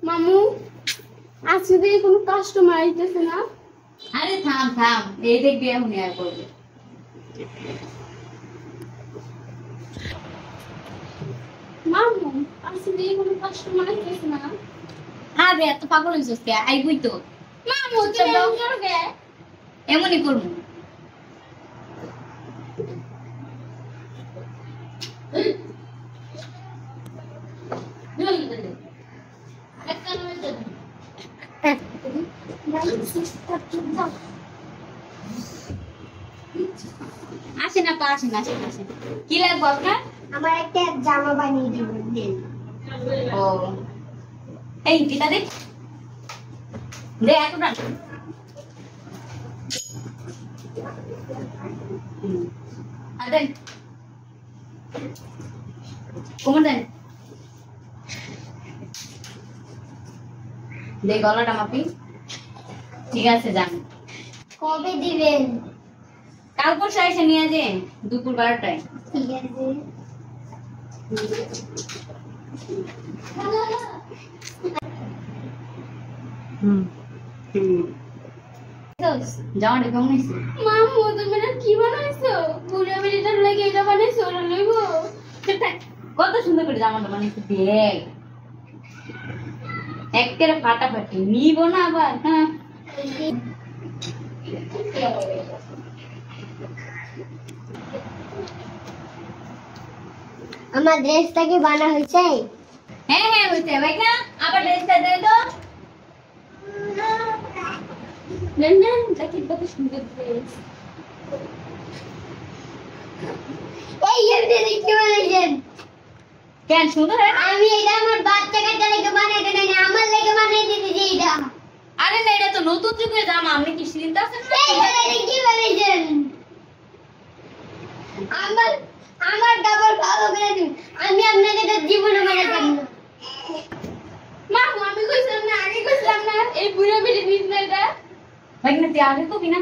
মামু আজকে থেকে কোনো কাস্টমার আইতেছে না। আরে থাম থাম, এই দেখবি এখন আর করবে। মামু আজকে থেকে কোনো কাস্টমার আইতেছে না। আরে এত পাগল হইছিস কে? আইবই তো। মামু তুমি এমন করো কে? এমনই করবো। আসেন আপা, আসেন আসেন আসেন। কি লাগবে আপনার? আমার একটা জামা বানিয়ে দিবেন। ও এই দিদা দেখ দে এতটা। দেন কমন দেন। দে গলাটা মাপি। ঠিক আছে যান। কবে দিবেন? কাল পরশু এসে নিয়ে যান দুপুর 12টায়। ঠিক আছে। জামাটা কেমন হয়েছে? মামু তুমি না কি বানাইছো? পুরো মিলিটার লাগে এটা বানাইছো, ওটা লইবো? কত সুন্দর করে জামাটা বানিয়েছে দেখ, একেবারে ফাটাফাটি। নিব না আবার? হ্যাঁ আমার ড্রেসটা কি বানা হয়েছে? হ্যাঁ হ্যাঁ হয়েছে ভাই না। আবার ড্রেসটা দে তো। নেন নেন, দেখি কত সুন্দর ড্রেস। এই এমনি দেখতে বানাইছেন? কেন সুন্দর হয় না? আমি এটা আমার বাচ্চা কাচ্চা লেগে বানাইতে নাই, আমার লেগে বানাইতে দিয়েছি এটা। আরে না, এটা তো নতুন যুগের জামা, আপনি কি চিন্তা আছেন? এই এটা কি বানাইছেন? আমার আমার কাপড় ভালো করে দিন, আমি আপনাকে তো জীবনে বানাতাম না। মামু আমি কইছিলাম না, আগে কইছিলাম না এই বুড়ো বেটি নিস না এটা। ভাই না তুই আগে তো কিনা